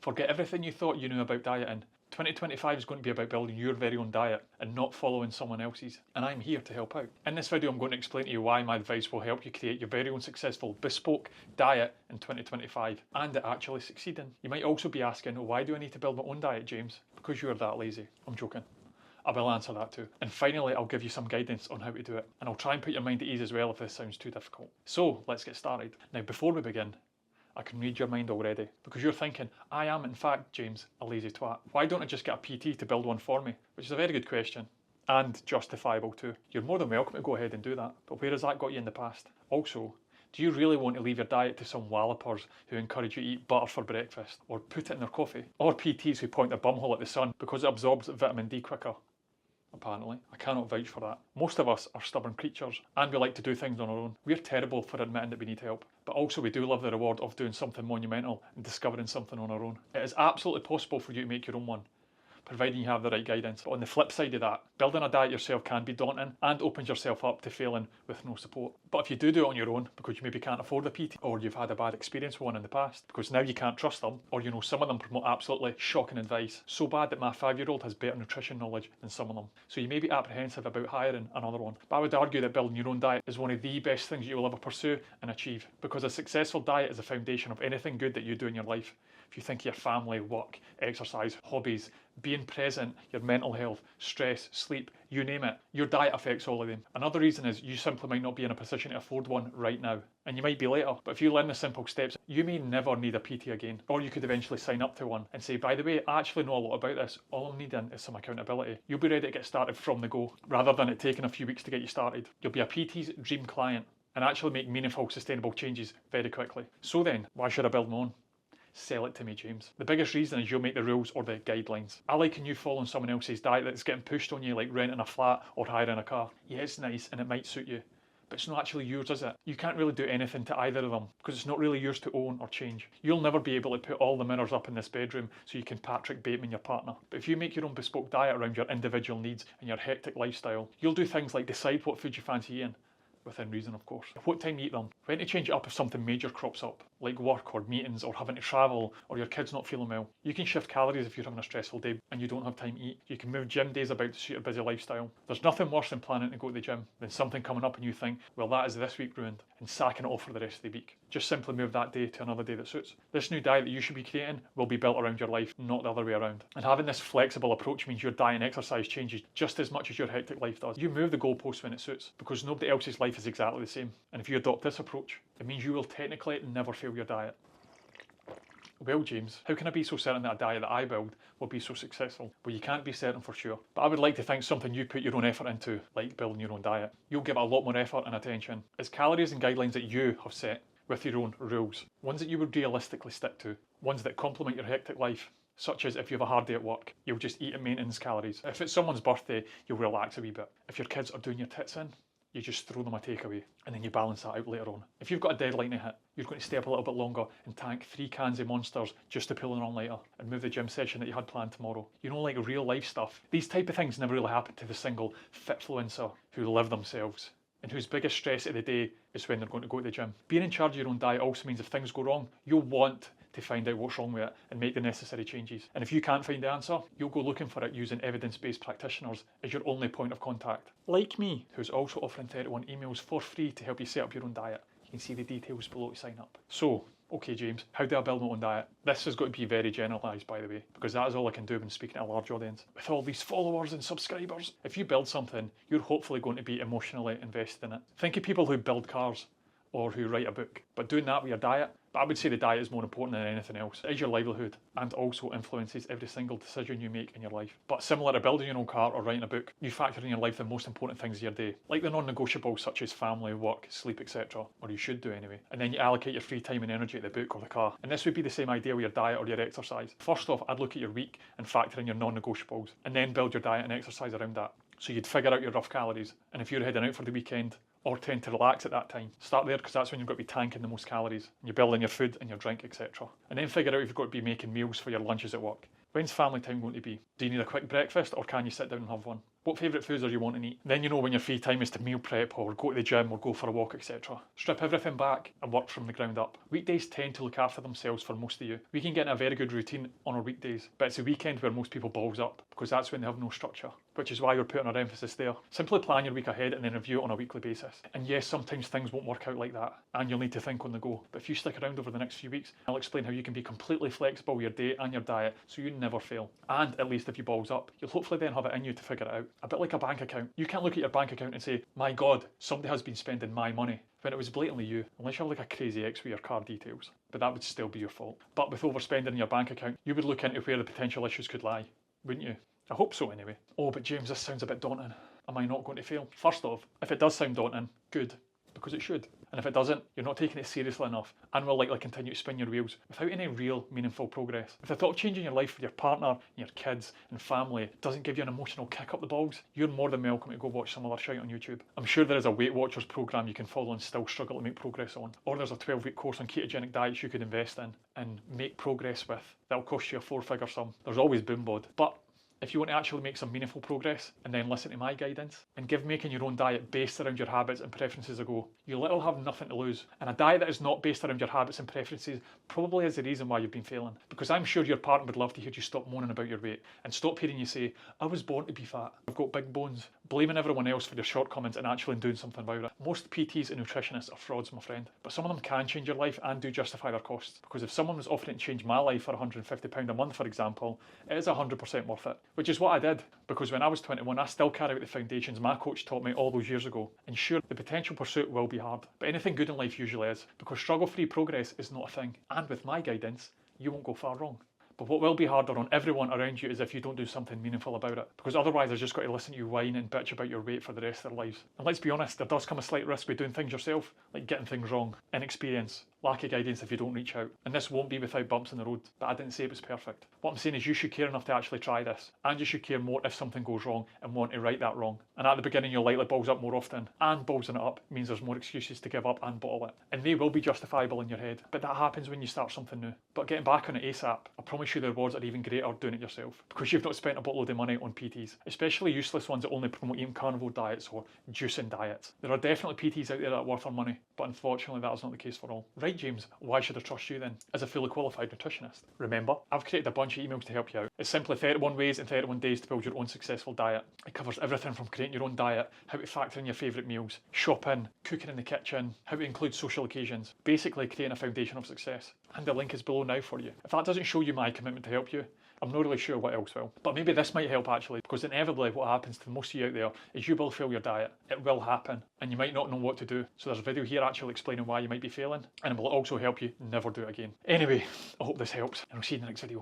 Forget everything you thought you knew about dieting. 2025 is going to be about building your very own diet and not following someone else's, and I'm here to help out. In this video I'm going to explain to you why my advice will help you create your very own successful bespoke diet in 2025 and it actually succeeding. You might also be asking, why do I need to build my own diet, James? Because you're that lazy. I'm joking. I will answer that too. And finally, I'll give you some guidance on how to do it. And I'll try and put your mind at ease as well if this sounds too difficult. So let's get started. Now before we begin, I can read your mind already, because you're thinking, I am in fact, James, a lazy twat. Why don't I just get a PT to build one for me? Which is a very good question, and justifiable too. You're more than welcome to go ahead and do that, but where has that got you in the past? Also, do you really want to leave your diet to some wallopers who encourage you to eat butter for breakfast, or put it in their coffee? Or PTs who point their bumhole at the sun because it absorbs vitamin D quicker? Apparently. I cannot vouch for that. Most of us are stubborn creatures and we like to do things on our own. We're terrible for admitting that we need help, but also we do love the reward of doing something monumental and discovering something on our own. It is absolutely possible for you to make your own one, providing you have the right guidance. But on the flip side of that, building a diet yourself can be daunting and opens yourself up to failing with no support. But if you do it on your own, because you maybe can't afford a PT, or you've had a bad experience with one in the past, because now you can't trust them, or you know some of them promote absolutely shocking advice, so bad that my 5-year-old has better nutrition knowledge than some of them. So you may be apprehensive about hiring another one. But I would argue that building your own diet is one of the best things you will ever pursue and achieve, because a successful diet is the foundation of anything good that you do in your life. If you think of your family, work, exercise, hobbies, being present, your mental health, stress, sleep, you name it, your diet affects all of them. Another reason is you simply might not be in a position to afford one right now. And you might be later, but if you learn the simple steps, you may never need a PT again. Or you could eventually sign up to one and say, by the way, I actually know a lot about this. All I'm needing is some accountability. You'll be ready to get started from the go, rather than it taking a few weeks to get you started. You'll be a PT's dream client and actually make meaningful, sustainable changes very quickly. So then, why should I build my own? Sell it to me, James. The biggest reason is you'll make the rules or the guidelines. I liken you following someone else's diet that's getting pushed on you, like renting a flat or hiring a car. Yeah, it's nice and it might suit you, but it's not actually yours, is it? You can't really do anything to either of them because it's not really yours to own or change. You'll never be able to put all the mirrors up in this bedroom so you can Patrick Bateman your partner. But if you make your own bespoke diet around your individual needs and your hectic lifestyle, you'll do things like decide what food you fancy eating, within reason of course, what time you eat them, when to change it up if something major crops up, like work or meetings or having to travel or your kid's not feeling well. You can shift calories if you're having a stressful day and you don't have time to eat. You can move gym days about to suit your busy lifestyle. There's nothing worse than planning to go to the gym than something coming up and you think, well, that is this week ruined, and sacking it off for the rest of the week. Just simply move that day to another day that suits. This new diet that you should be creating will be built around your life, not the other way around. And having this flexible approach means your diet and exercise changes just as much as your hectic life does. You move the goalposts when it suits, because nobody else's life is exactly the same. And if you adopt this approach, it means you will technically never fail your diet. Well, James, how can I be so certain that a diet that I build will be so successful? Well, you can't be certain for sure, but I would like to think something you put your own effort into, like building your own diet. You'll give it a lot more effort and attention. It's calories and guidelines that you have set with your own rules, ones that you would realistically stick to, ones that complement your hectic life. Such as if you have a hard day at work, you'll just eat and maintenance calories. If it's someone's birthday, you'll relax a wee bit. If your kids are doing your tits in, you just throw them a takeaway and then you balance that out later on. If you've got a deadline to hit, you're going to stay up a little bit longer and tank 3 cans of Monsters just to pull it on later and move the gym session that you had planned tomorrow. You know, like real life stuff. These type of things never really happen to the single fitfluencer who live themselves and whose biggest stress of the day is when they're going to go to the gym. Being in charge of your own diet also means if things go wrong, you'll want to find out what's wrong with it and make the necessary changes. And if you can't find the answer, you'll go looking for it using evidence-based practitioners as your only point of contact. Like me, who's also offering 31 emails for free to help you set up your own diet. You can see the details below to sign up. So, okay James, how do I build my own diet? This has got to be very generalised, by the way, because that is all I can do when speaking to a large audience. With all these followers and subscribers, if you build something, you're hopefully going to be emotionally invested in it. Think of people who build cars or who write a book, but doing that with your diet. But I would say the diet is more important than anything else. It is your livelihood and also influences every single decision you make in your life. But similar to building your own car or writing a book, you factor in your life the most important things of your day, like the non-negotiables such as family, work, sleep, etc. Or you should do anyway. And then you allocate your free time and energy to the book or the car. And this would be the same idea with your diet or your exercise. First off, I'd look at your week and factor in your non-negotiables, and then build your diet and exercise around that. So you'd figure out your rough calories, and if you're heading out for the weekend, or tend to relax at that time, start there because that's when you've got to be tanking the most calories. And you're building your food and your drink, etc. And then figure out if you've got to be making meals for your lunches at work. When's family time going to be? Do you need a quick breakfast or can you sit down and have one? What favourite foods are you wanting to eat? Then you know when your free time is to meal prep or go to the gym or go for a walk, etc. Strip everything back and work from the ground up. Weekdays tend to look after themselves for most of you. We can get in a very good routine on our weekdays, but it's the weekend where most people balls up because that's when they have no structure, which is why we're putting our emphasis there. Simply plan your week ahead and then review it on a weekly basis. And yes, sometimes things won't work out like that and you'll need to think on the go. But if you stick around over the next few weeks, I'll explain how you can be completely flexible with your day and your diet so you never fail. And at least if you balls up, you'll hopefully then have it in you to figure it out. A bit like a bank account. You can't look at your bank account and say, my God, somebody has been spending my money, when it was blatantly you, unless you have like a crazy ex with your card details. But that would still be your fault. But with overspending in your bank account, you would look into where the potential issues could lie, wouldn't you? I hope so anyway. Oh, but James, this sounds a bit daunting. Am I not going to fail? First off, if it does sound daunting, good, because it should. And if it doesn't, you're not taking it seriously enough and will likely continue to spin your wheels without any real meaningful progress. If the thought of changing your life with your partner, your kids and family doesn't give you an emotional kick up the balls, you're more than welcome to go watch some other shite on YouTube. I'm sure there is a Weight Watchers programme you can follow and still struggle to make progress on. Or there's a 12-week course on ketogenic diets you could invest in and make progress with. That'll cost you a 4-figure sum. There's always Boombod. But if you want to actually make some meaningful progress and then listen to my guidance and give making your own diet based around your habits and preferences a go, you literally have nothing to lose. And a diet that is not based around your habits and preferences probably is the reason why you've been failing. Because I'm sure your partner would love to hear you stop moaning about your weight and stop hearing you say, I was born to be fat, I've got big bones, blaming everyone else for your shortcomings and actually doing something about it. Most PTs and nutritionists are frauds, my friend, but some of them can change your life and do justify their costs. Because if someone was offering to change my life for £150 a month, for example, it is 100% worth it, which is what I did. Because when I was 21, I still carry out the foundations my coach taught me all those years ago. And sure, the potential pursuit will be hard, but anything good in life usually is, because struggle-free progress is not a thing. And with my guidance, you won't go far wrong. But what will be harder on everyone around you is if you don't do something meaningful about it. Because otherwise they're just got to listen to you whine and bitch about your weight for the rest of their lives. And let's be honest, there does come a slight risk with doing things yourself, like getting things wrong, inexperience, lack of guidance if you don't reach out. And this won't be without bumps in the road, but I didn't say it was perfect. What I'm saying is you should care enough to actually try this. And you should care more if something goes wrong and want to right that wrong. And at the beginning you'll likely balls up more often. And ballsing it up means there's more excuses to give up and bottle it. And they will be justifiable in your head. But that happens when you start something new. But getting back on it ASAP, I promise you the rewards are even greater doing it yourself. Because you've not spent a boatload of money on PTs. Especially useless ones that only promote eating carnivore diets or juicing diets. There are definitely PTs out there that are worth our money. But unfortunately that is not the case for all. Right, James, why should I trust you then, as a fully qualified nutritionist? Remember, I've created a bunch of emails to help you out. It's simply 31 ways in 31 days to build your own successful diet. It covers everything from creating your own diet, how to factor in your favourite meals, shopping, cooking in the kitchen, how to include social occasions, basically creating a foundation of success. And the link is below now for you. If that doesn't show you my commitment to help you, I'm not really sure what else will. But maybe this might help actually, because inevitably what happens to most of you out there is you will fail your diet. It will happen, and you might not know what to do. So there's a video here actually explaining why you might be failing, and it will also help you never do it again. Anyway, I hope this helps, and I'll see you in the next video.